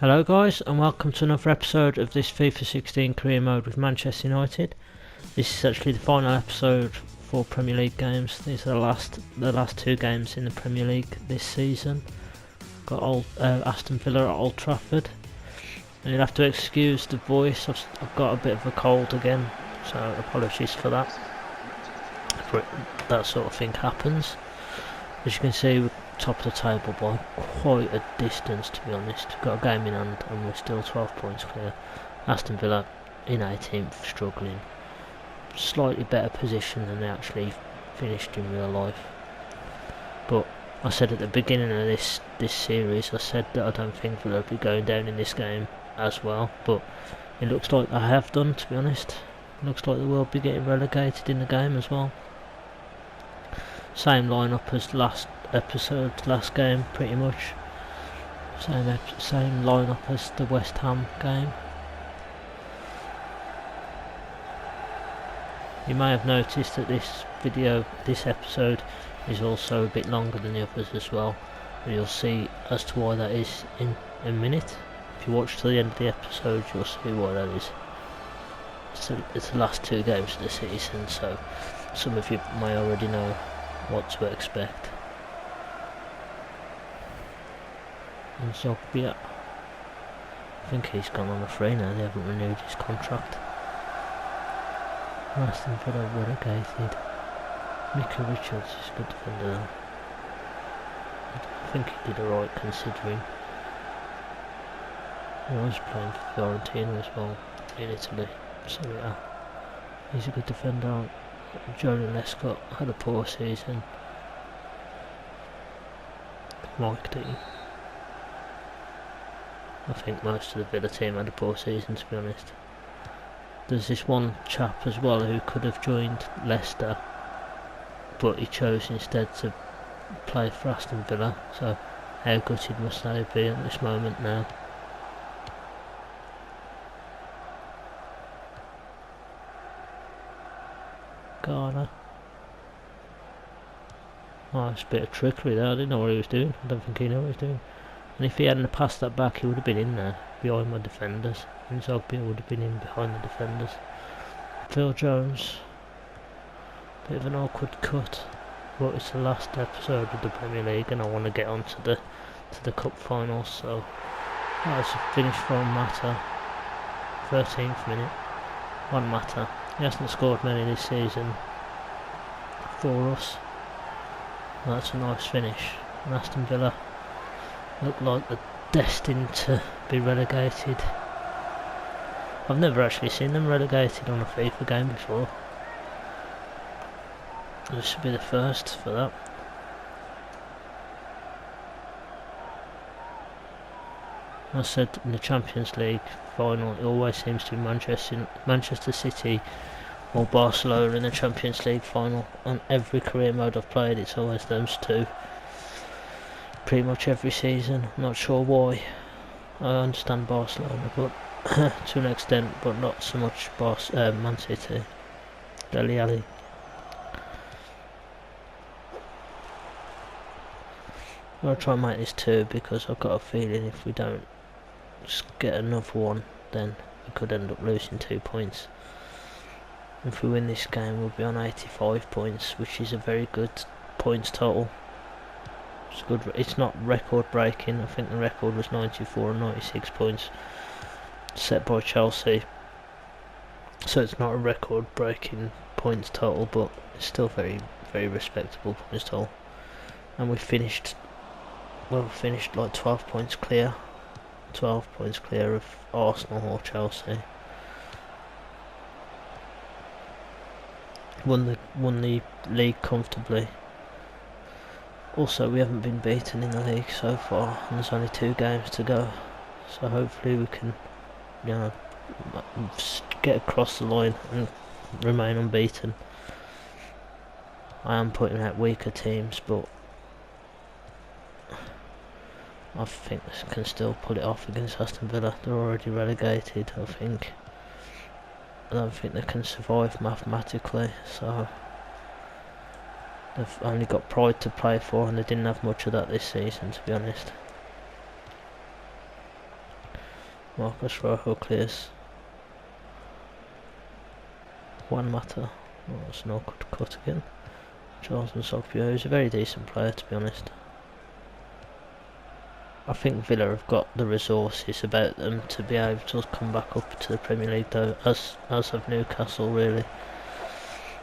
Hello guys, and welcome to another episode of this FIFA 16 career mode with Manchester United. This is actually the final episode for Premier League games. These are the last two games in the Premier League this season. Got Aston Villa at Old Trafford. And you'll have to excuse the voice, I've got a bit of a cold again, so apologies for that. But that sort of thing happens. As you can see, we're top of the table by quite a distance, to be honest. We've got a game in hand and we're still 12 points clear. Aston Villa in 18th, struggling. Slightly better position than they actually finished in real life. But I said at the beginning of this series, I said that I don't think Villa will be going down in this game as well. But it looks like they have done, to be honest. It looks like they will be getting relegated in the game as well. Same lineup as last game, pretty much. Same lineup as the West Ham game. You may have noticed that this episode is also a bit longer than the others as well. And you'll see as to why that is in a minute. If you watch to the end of the episode, you'll see why that is. It's the last two games of the season, so some of you may already know what to expect. And Zogbia, I think he's gone on a free now. They haven't renewed his contract. Aston Villa relegated. Mika Richards is a good defender though. I think he did alright considering he was playing for Fiorentina as well in Italy. So yeah, he's a good defender. Jordan Lescott had a poor season. Mike D. I think most of the Villa team had a poor season, to be honest. There's this one chap as well who could have joined Leicester, but he chose instead to play for Aston Villa, so how gutted must they be at this moment now? Garner. Oh, it's a bit of trickery there. I didn't know what he was doing. I don't think he knew what he was doing. And if he hadn't passed that back, he would have been in there behind my defenders. And Zogbia would have been in behind the defenders. Phil Jones. Bit of an awkward cut. But it's the last episode of the Premier League and I want to get on to the cup finals. So that's a finish from Mata. 13th minute. One Mata. He hasn't scored many this season for us. Well, that's a nice finish. And Aston Villa look like they're destined to be relegated. I've never actually seen them relegated on a FIFA game before. This should be the first for that. I said in the Champions League final, it always seems to be Manchester City or Barcelona in the Champions League final. On every career mode I've played, it's always those two. Pretty much every season. I'm not sure why. I understand Barcelona, but to an extent, but not so much Man City. Dele Alli. I'll try and make this two because I've got a feeling if we don't just get another one, then we could end up losing 2 points. If we win this game, we'll be on 85 points, which is a very good points total. It's good. It's not record breaking. I think the record was 94 and 96 points set by Chelsea. So it's not a record breaking points total, but it's still very, very respectable points total. And we finished like 12 points clear. 12 points clear of Arsenal or Chelsea. Won the league comfortably. Also, we haven't been beaten in the league so far, and there's only 2 games to go. So hopefully we can, get across the line and remain unbeaten. I am putting out weaker teams, but I think they can still pull it off against Aston Villa. They're already relegated, I think. I don't think they can survive mathematically, so they've only got pride to play for and they didn't have much of that this season, to be honest. Marcus Rojo clears. Juan Mata. Oh, that's an awkward cut again. Charles Nsogbu is a very decent player, to be honest. I think Villa have got the resources about them to be able to come back up to the Premier League, though, as have Newcastle, really.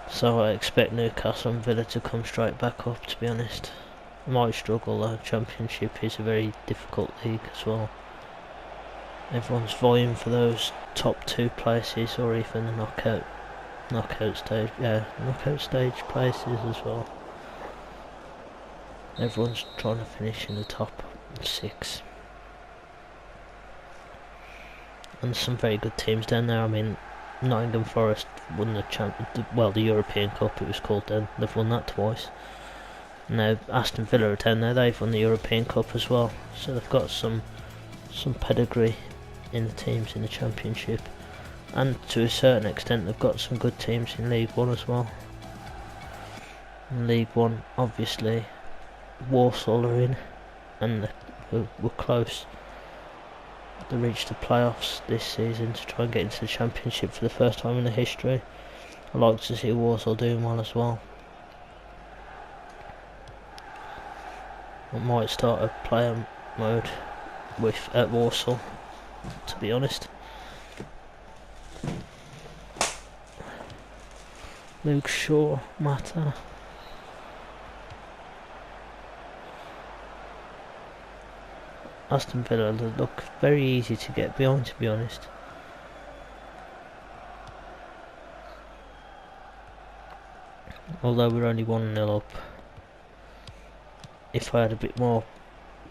So I expect Newcastle and Villa to come straight back up, to be honest. Might struggle though. Championship is a very difficult league as well. Everyone's vying for those top 2 places, or even the knockout stage places as well. Everyone's trying to finish in the top 6. And some very good teams down there. I mean, Nottingham Forest won the European Cup it was called then. They've won that twice. Now Aston Villa are down there, they've won the European Cup as well. So they've got some pedigree in the teams in the Championship. And to a certain extent they've got some good teams in League 1 as well. In League 1, obviously, Walsall are in, and we're close. They reached the playoffs this season to try and get into the Championship for the first time in their history. I'd like to see Walsall doing well as well. I might start a player mode at Walsall, to be honest. Luke Shaw, Mata. Aston Villa look very easy to get behind, to be honest. Although we're only 1-0 up. If I had a bit more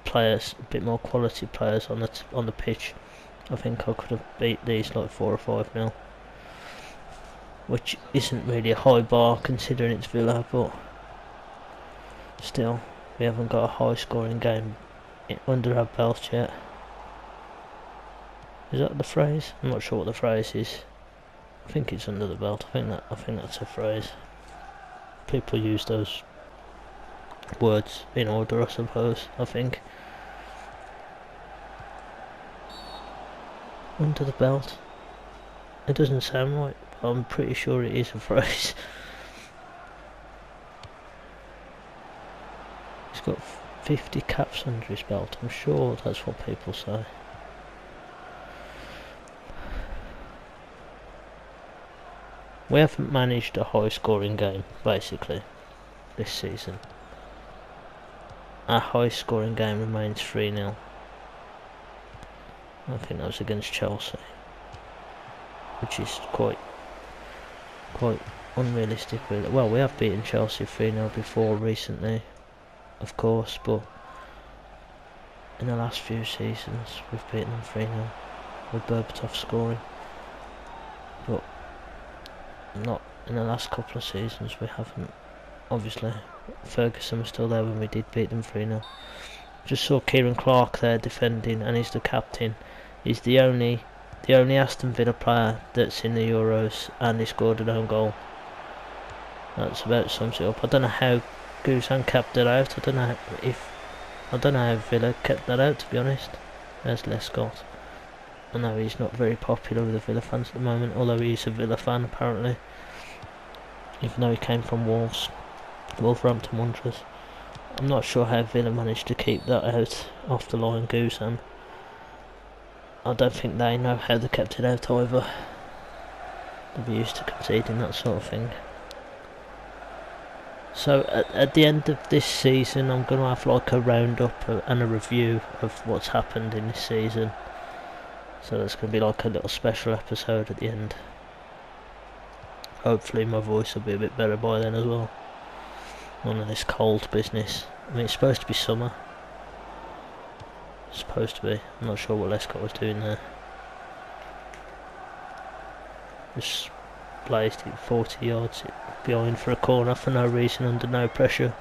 players, a bit more quality players on the pitch, I think I could have beat these like 4 or 5-0. Which isn't really a high bar considering it's Villa, but still, we haven't got a high scoring game under our belt yet. Is that the phrase? I'm not sure what the phrase is. I think it's under the belt. I think that's a phrase. People use those words in order, I suppose. I think under the belt. It doesn't sound right, but I'm pretty sure it is a phrase. He's got 50 caps under his belt. I'm sure that's what people say. We haven't managed a high scoring game, basically, this season. Our high scoring game remains 3-0. I think that was against Chelsea, which is quite unrealistic, really. Well, we have beaten Chelsea 3-0 before recently, of course, but in the last few seasons we've beaten them 3-0 with Berbatov scoring, but not in the last couple of seasons we haven't. Obviously Ferguson was still there when we did beat them 3-0. Just saw Kieran Clark there defending, and he's the captain. He's the only Aston Villa player that's in the Euros, and he scored an own goal. That's about sums it up. I don't know how Guzan kept it out. I don't know how Villa kept that out, to be honest. There's Lescott. I know he's not very popular with the Villa fans at the moment, although he's a Villa fan apparently, even though he came from Wolverhampton Wanderers. I'm not sure how Villa managed to keep that out off the line, Guzan. I don't think they know how they kept it out either. They'll be used to conceding that sort of thing. So at the end of this season I'm going to have like a roundup and a review of what's happened in this season. So there's going to be like a little special episode at the end. Hopefully my voice will be a bit better by then as well. None of this cold business. I mean, it's supposed to be summer. It's supposed to be. I'm not sure what Lescott was doing there. Just blazed it 40 yards behind for a corner for no reason, under no pressure.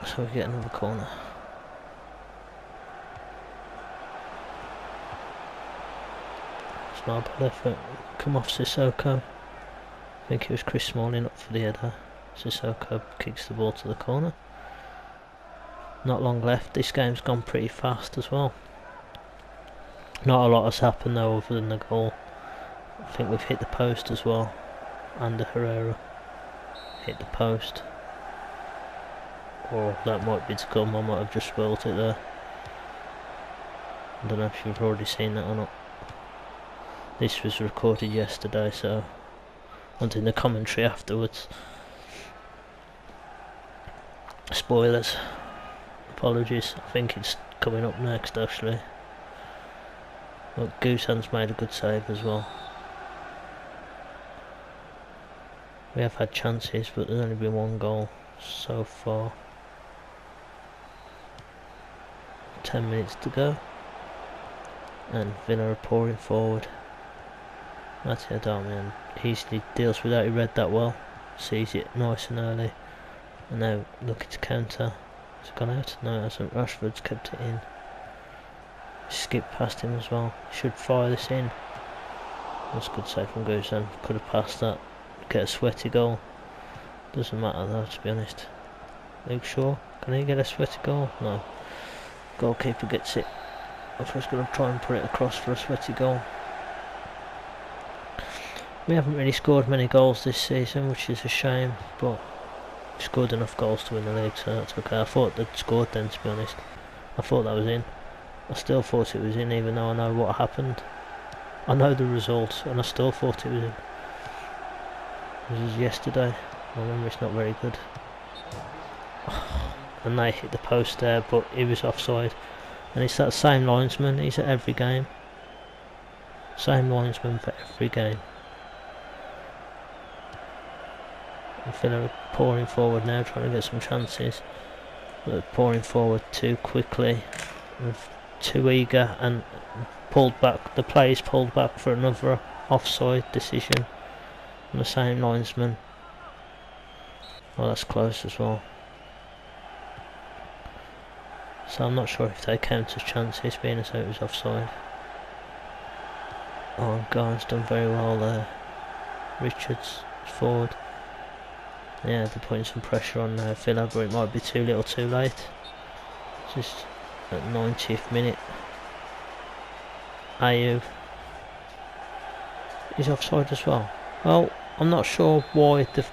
So we get another corner. It's not a bad effort. Come off Sissoko. I think it was Chris Smalling up for the header. Sissoko kicks the ball to the corner. Not long left. This game's gone pretty fast as well. Not a lot has happened though other than the goal. I think we've hit the post as well. And Herrera hit the post. Or that might be to come, I might have just spoilt it there. I don't know if you've already seen that or not. This was recorded yesterday, so I'm doing the commentary afterwards. Spoilers. Apologies, I think it's coming up next actually. But Goosen's made a good save as well. We have had chances, but there's only been one goal so far. 10 minutes to go. And Villa are pouring forward. Mattia Darmian easily deals with that, he read that well. Sees it nice and early. And now looking to counter. Has it gone out? No it hasn't. Rashford's kept it in. Skipped past him as well. Should fire this in. That's a good save from Goosen. Could have passed that. Get a sweaty goal. Doesn't matter though, to be honest. Luke Shaw, can he get a sweaty goal? No. Goalkeeper gets it. I'm just going to try and put it across for a sweaty goal. We haven't really scored many goals this season, which is a shame, but we scored enough goals to win the league, so that's okay. I thought they'd scored then, to be honest. I thought that was in. I still thought it was in, even though I know what happened. I know the result, and I still thought it was in. This was yesterday. My memory's not very good. And they hit the post there, but he was offside. And it's that same linesman, he's at every game. Same linesman for every game. And Villa are pouring forward now, trying to get some chances. But they're pouring forward too quickly, and too eager, and pulled back. The play's pulled back for another offside decision. And the same linesman. Oh, that's close as well. So I'm not sure if they count as chances, being as though it was offside. Oh, Garn's done very well there. Richards is forward. Yeah, they're putting some pressure on Villa, but it might be too little too late. Just at 90th minute. Ayew is offside as well. Well, I'm not sure why they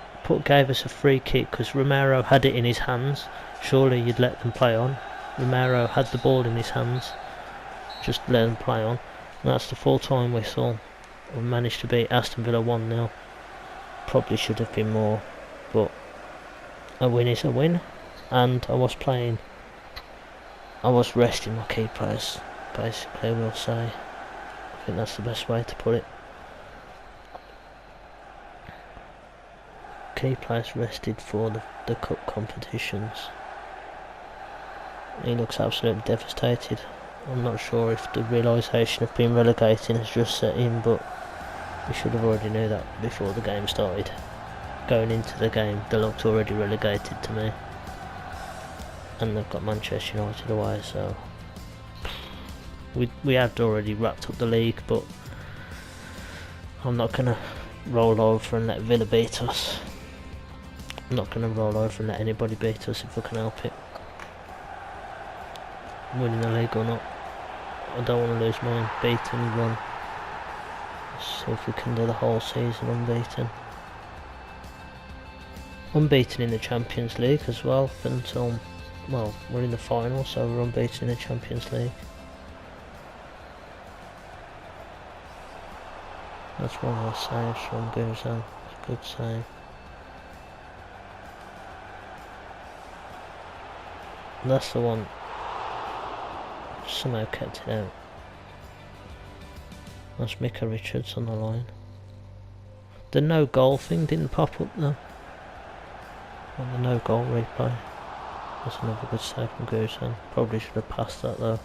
gave us a free kick, because Romero had it in his hands. Surely you'd let them play on. Romero had the ball in his hands. Just let them play on. And that's the full-time whistle. We managed to beat Aston Villa 1-0. Probably should have been more, but a win is a win. And I was resting my key players, basically, we'll say. I think that's the best way to put it. Key players rested for the cup competitions. He looks absolutely devastated. I'm not sure if the realisation of being relegated has just set in, but we should have already knew that before the game started. Going into the game, they looked already relegated to me. And they've got Manchester United away, so we had already wrapped up the league, but I'm not going to roll over and let Villa beat us. I'm not going to roll over and let anybody beat us if I can help it. Winning the league or not, I don't want to lose my unbeaten run. Let's see if we can do the whole season unbeaten. Unbeaten in the Champions League as well, until, well, we're in the final, so we're unbeaten in the Champions League. That's one of the saves from Goosen. It's a good save. And that's the one. Somehow kept it out. That's Micah Richards on the line. The no goal thing didn't pop up though. On the no goal replay. That's another good save from Goosen. Probably should have passed that though.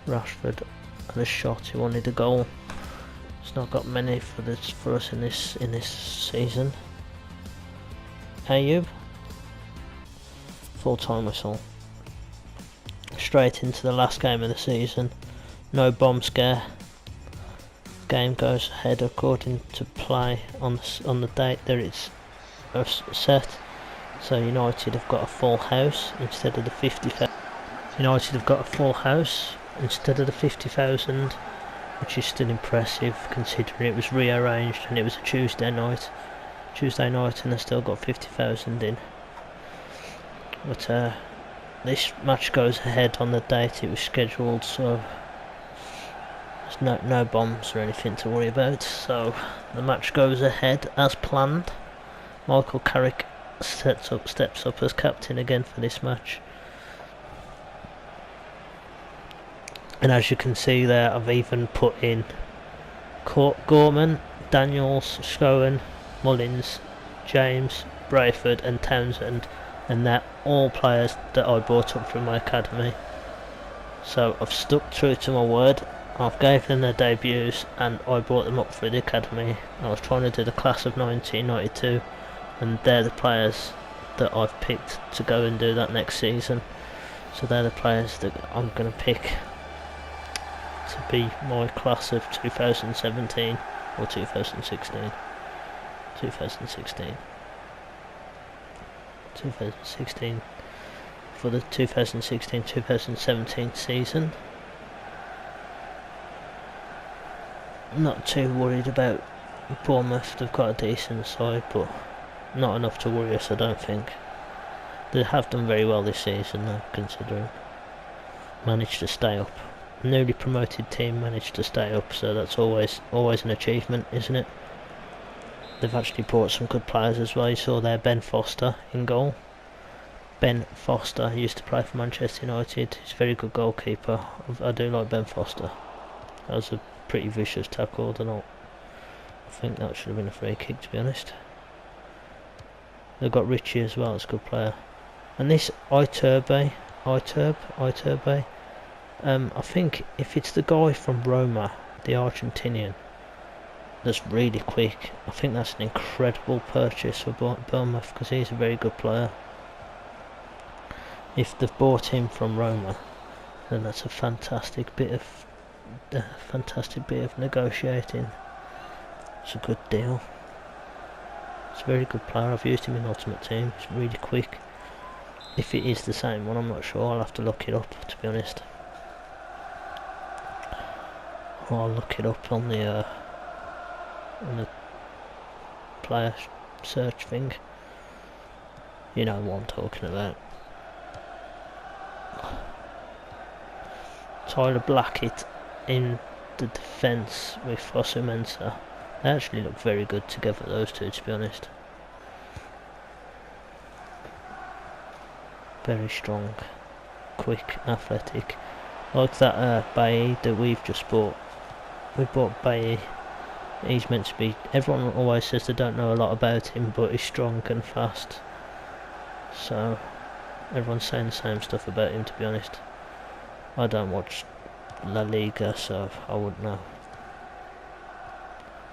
Rashford had a shot, he wanted a goal. He's not got many for us in this season. Ayew. Full-time whistle. Straight into the last game of the season. No bomb scare. Game goes ahead according to play on the date that it's set. So United have got a full house instead of the 50,000. United have got a full house instead of the 50,000 which is still impressive considering it was rearranged and it was a Tuesday night, and they still got 50,000 in. But this match goes ahead on the date it was scheduled, so there's no bombs or anything to worry about. So the match goes ahead as planned. Michael Carrick steps up as captain again for this match. And as you can see there, I've even put in Gorman, Daniels, Scowen, Mullins, James, Brayford and Townsend, and they're all players that I brought up from my academy. So I've stuck true to my word. I've gave them their debuts and I brought them up through the academy. I was trying to do the class of 1992, and they're the players that I've picked to go and do that next season. So they're the players that I'm going to pick to be my class of 2017 or 2016. 2016 for the 2016-2017 season. I'm not too worried about Bournemouth. They've got a decent side, but not enough to worry us, I don't think. They have done very well this season though, considering. Managed to stay up. Newly promoted team managed to stay up, so that's always an achievement, isn't it? They've actually brought some good players as well. You saw there Ben Foster in goal. Ben Foster used to play for Manchester United. He's a very good goalkeeper. I do like Ben Foster. That was a pretty vicious tackle, I don't know. I think that should have been a free kick, to be honest. They've got Richie as well, it's a good player. And this Iturbe, I think if it's the guy from Roma, the Argentinian, that's really quick, I think that's an incredible purchase for Bournemouth, because he's a very good player. If they've bought him from Roma, then that's a fantastic bit of negotiating. It's a good deal. It's a very good player. I've used him in Ultimate Team. He's really quick. If it is the same one, I'm not sure. I'll have to look it up, to be honest. I'll look it up on the player search thing. You know what I'm talking about. Tyler Blackett in the defence with Fosu-Mensah. They actually look very good together, those two, to be honest. Very strong, quick, athletic. Like that Bailly that we've just bought. We bought Bailly. He's meant to be... Everyone always says they don't know a lot about him, but he's strong and fast. So, everyone's saying the same stuff about him, to be honest. I don't watch La Liga, so I wouldn't know.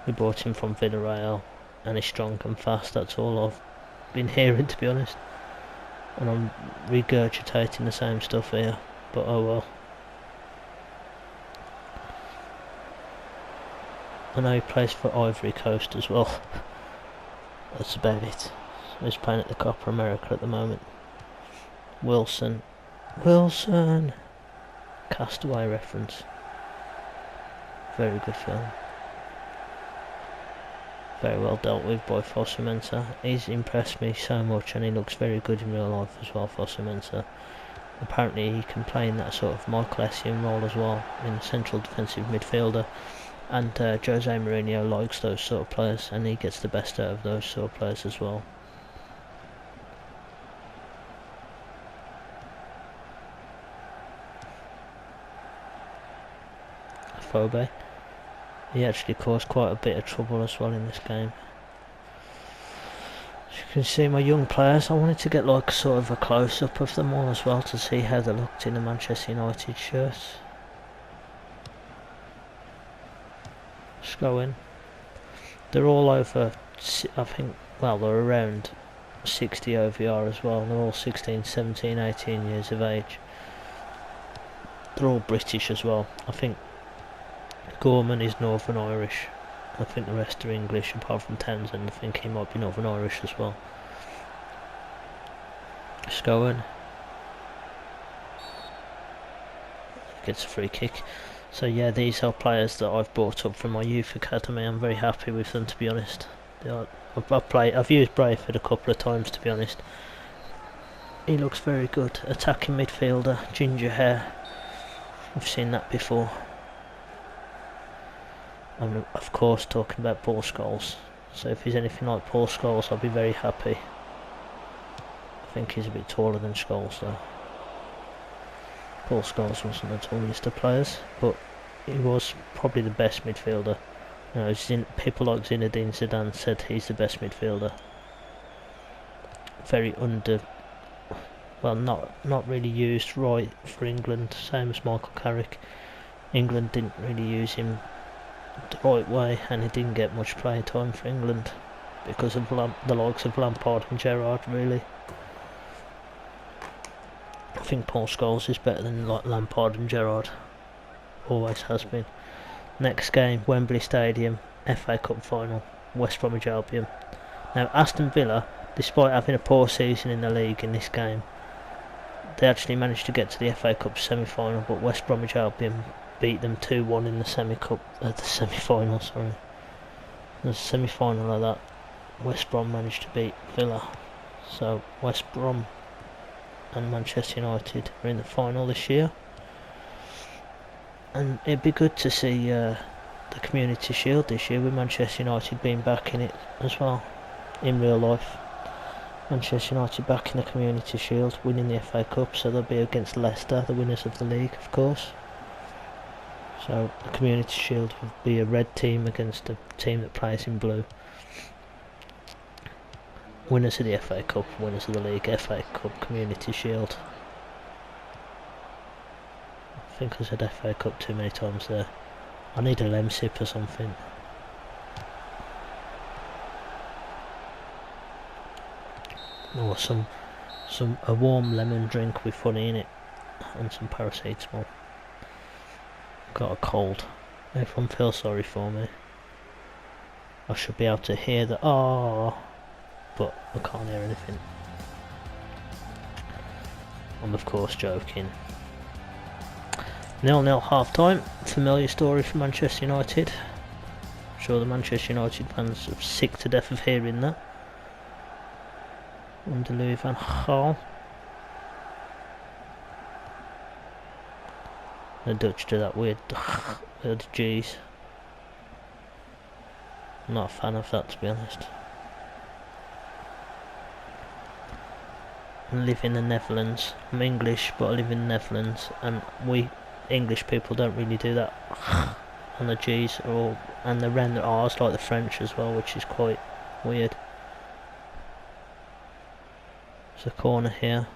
We bought him from Villarreal, and he's strong and fast. That's all I've been hearing, to be honest. And I'm regurgitating the same stuff here, but oh well. I know he plays for Ivory Coast as well. That's about it. He's playing at the Copa America at the moment. Wilson. Castaway reference. Very good film. Very well dealt with by Fosu-Mensah. He's impressed me so much, and he looks very good in real life as well, Fosu-Mensah. Apparently he can play in that sort of Michael Essien role as well, in central defensive midfielder. And Jose Mourinho likes those sort of players, and he gets the best out of those sort of players as well. Phobe. He actually caused quite a bit of trouble as well in this game. As you can see, my young players, I wanted to get like sort of a close-up of them all as well, to see how they looked in the Manchester United shirts. Just go in. They're all over, I think, well, they're around 60 OVR as well. They're all 16, 17, 18 years of age. They're all British as well. I think Gorman is Northern Irish. I think the rest are English, apart from Townsend. I think he might be Northern Irish as well. Scowen gets a free kick. So yeah, these are players that I've brought up from my youth academy. I'm very happy with them, to be honest. I've used Brayford a couple of times, to be honest. He looks very good. Attacking midfielder, ginger hair. We've seen that before. I'm of course talking about Paul Scholes. So if he's anything like Paul Scholes, I'll be very happy. I think he's a bit taller than Scholes though. Paul Scholes wasn't the tallest of players, but he was probably the best midfielder. You know, people like Zinedine Zidane said he's the best midfielder. Very not really used right for England, same as Michael Carrick. England didn't really use him the right way, and he didn't get much playing time for England because of the likes of Lampard and Gerrard, really. I think Paul Scholes is better than Lampard and Gerrard. Always has been. Next game, Wembley Stadium, FA Cup final, West Bromwich Albion. Now Aston Villa, despite having a poor season in the league in this game, they actually managed to get to the FA Cup semi-final, but West Bromwich Albion beat them 2-1 in the semi-final. Sorry, the semi-final of that, West Brom managed to beat Villa. So West Brom and Manchester United are in the final this year, and it'd be good to see the Community Shield this year with Manchester United being back in it as well, in real life. Manchester United back in the Community Shield, winning the FA Cup, so they'll be against Leicester, the winners of the league, of course. So the Community Shield will be a red team against a team that plays in blue. Winners of the FA Cup, winners of the league, FA Cup, Community Shield. I think I said FA Cup too many times there. I need a lemsip or something. Or a warm lemon drink with honey in it, and some paracetamol. Got a cold. Everyone feels sorry for me. I should be able to hear the but I can't hear anything. I'm of course joking. 0-0 half time. Familiar story for Manchester United. I'm sure the Manchester United fans are sick to death of hearing that. Under Louis van Gaal. The Dutch do that weird G's. I'm not a fan of that, to be honest. I live in the Netherlands. I'm English, but I live in the Netherlands, and we English people don't really do that on the G's, and they round the R's like the French as well, which is quite weird. There's a corner here.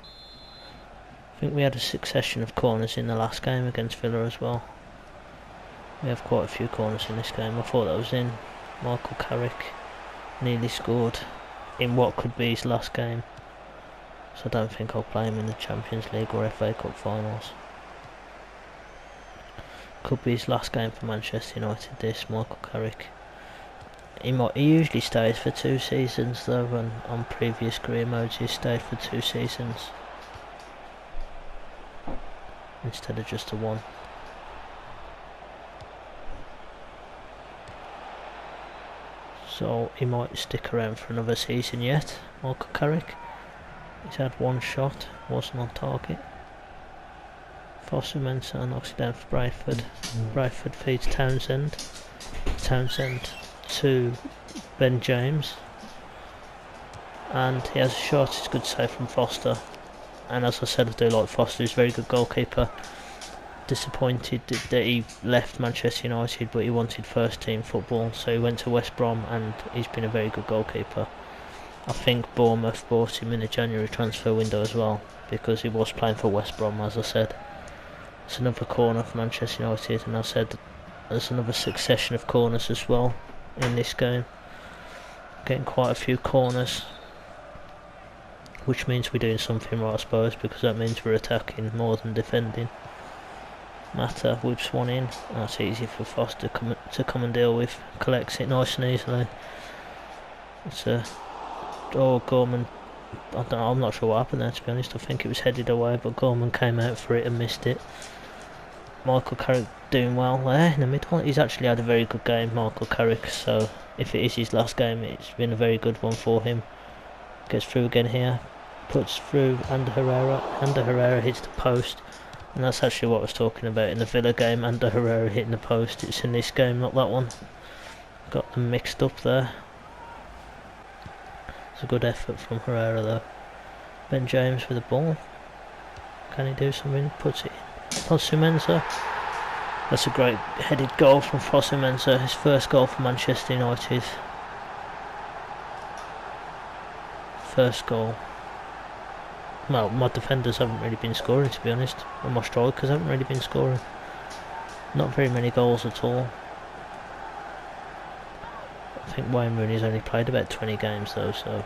I think we had a succession of corners in the last game against Villa as well. We have quite a few corners in this game. I thought that was in. Michael Carrick nearly scored in what could be his last game. So I don't think I'll play him in the Champions League or FA Cup finals. Could be his last game for Manchester United, this, Michael Carrick. He usually stays for 2 seasons though, and on previous career modes he's stayed for 2 seasons. Instead of just a 1. So he might stick around for another season yet, Michael Carrick. He's had 1 shot, wasn't on target. Foster Mensah knocks it down for Brayford. Brayford feeds Townsend. Townsend to Ben James. And he has a shot, it's a good save from Foster. And as I said, I do like Foster, he's a very good goalkeeper. Disappointed that he left Manchester United, but he wanted first team football, so he went to West Brom, and he's been a very good goalkeeper. I think Bournemouth bought him in the January transfer window as well, because he was playing for West Brom, as I said. It's another corner for Manchester United, and I said there's another succession of corners as well in this game. Getting quite a few corners, which means we're doing something right, I suppose, because that means we're attacking more than defending. Mata whips one in. That's easy for Foster to come and deal with. Collects it nice and easily. It's Gorman. I'm not sure what happened there, to be honest. I think it was headed away, but Gorman came out for it and missed it. Michael Carrick doing well there in the middle. He's actually had a very good game, Michael Carrick, so if it is his last game, it's been a very good one for him. Gets through again here, puts through Ander Herrera. Ander Herrera hits the post, and that's actually what I was talking about in the Villa game. Ander Herrera hitting the post. It's in this game, not that one. Got them mixed up there. It's a good effort from Herrera though. Ben James with the ball. Can he do something? Puts it in. Fosu-Mensah. That's a great headed goal from Fosu-Mensah. His first goal for Manchester United. First goal. Well, my defenders haven't really been scoring, to be honest, and my strikers haven't really been scoring. Not very many goals at all. I think Wayne Rooney's only played about 20 games though, so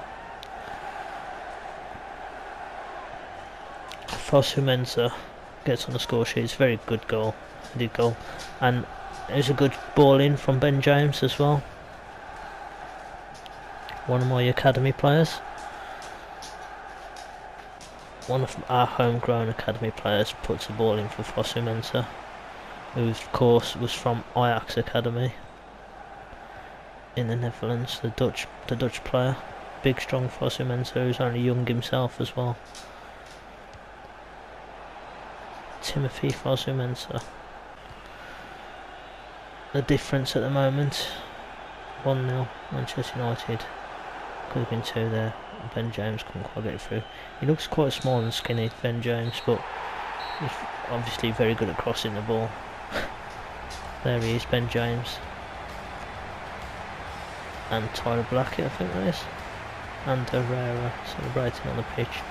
Fosu-Mensah gets on the score sheet. It's a very good goal, headed goal, and there's a good ball in from Ben James as well. One of my academy players. One of our homegrown academy players puts the ball in for Fosu-Mensah, who of course was from Ajax Academy in the Netherlands, the Dutch player. Big strong Fosu-Mensah, who's only young himself as well. Timothy Fosu-Mensah. The difference at the moment, 1-0 Manchester United. Could have been 2 there. Ben James couldn't quite get it through. He looks quite small and skinny, Ben James, but he's obviously very good at crossing the ball. There he is, Ben James. And Tyler Blackett, I think that is. And Herrera celebrating on the pitch.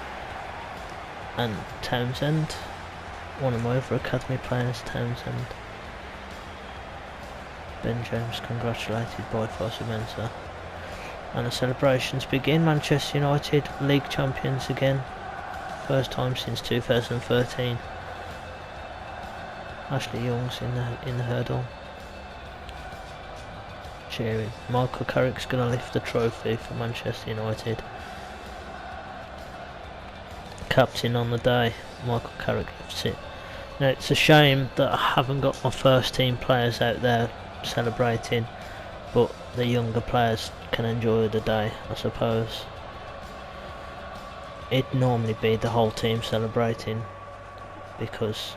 And Townsend, one of my other academy players, Townsend. Ben James congratulated by Fosu-Mensah. And the celebrations begin. Manchester United, league champions again. First time since 2013. Ashley Young's in the hurdle. Cheering. Michael Carrick's going to lift the trophy for Manchester United. Captain on the day, Michael Carrick lifts it. Now it's a shame that I haven't got my first team players out there celebrating, but the younger players can enjoy the day, I suppose. It'd normally be the whole team celebrating, because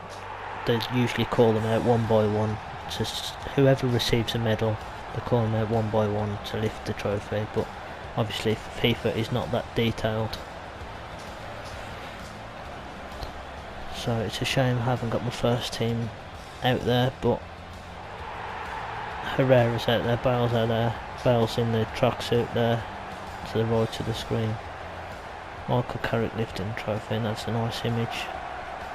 they usually call them out one by one. Just whoever receives a medal, they call them out one by one to lift the trophy, but obviously FIFA is not that detailed. So it's a shame I haven't got my first team out there, but Herrera's out there, Bale's out there, Bale's in the tracksuit there, to the right of the screen. Michael Carrick lifting the trophy, and that's a nice image.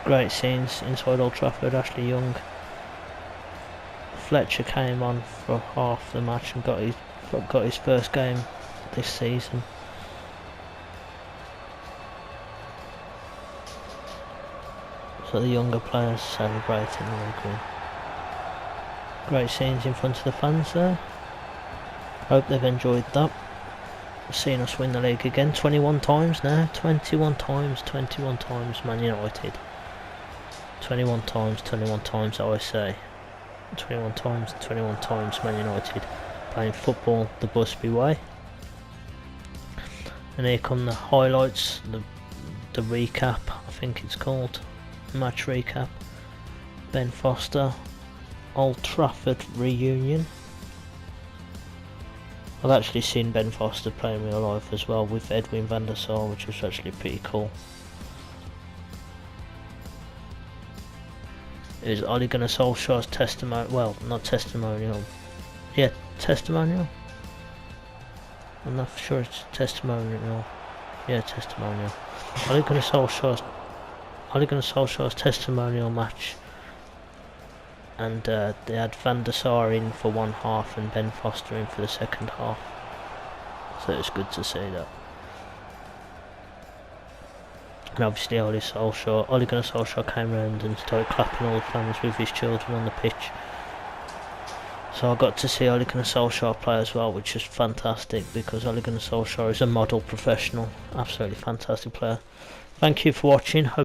Great scenes inside Old Trafford. Ashley Young. Fletcher came on for half the match and got his first game this season. So the younger players celebrating the league. Great scenes in front of the fans there. Hope they've enjoyed that. Seen us win the league again 21 times now. 21 times Man United. 21 times I say. 21 times Man United playing football the Busby way. And here come the highlights, the recap, I think it's called, match recap. Ben Foster, Old Trafford reunion. I've actually seen Ben Foster play in real life as well with Edwin van der Sar, which was actually pretty cool. It was Ole Gunnar Solskjaer's testimonial, well, not testimonial, yeah, testimonial? I'm not sure it's testimonial, yeah, testimonial. Ole Gunnar Solskjaer's testimonial match, and they had Van der Sar in for one half and Ben Foster in for the second half, so it's good to see that. And obviously Ole Gunnar Solskjaer came round and started clapping all the fans with his children on the pitch. So I got to see Ole Gunnar Solskjaer play as well, which is fantastic, because Ole Gunnar Solskjaer is a model professional, absolutely fantastic player. Thank you for watching. Hope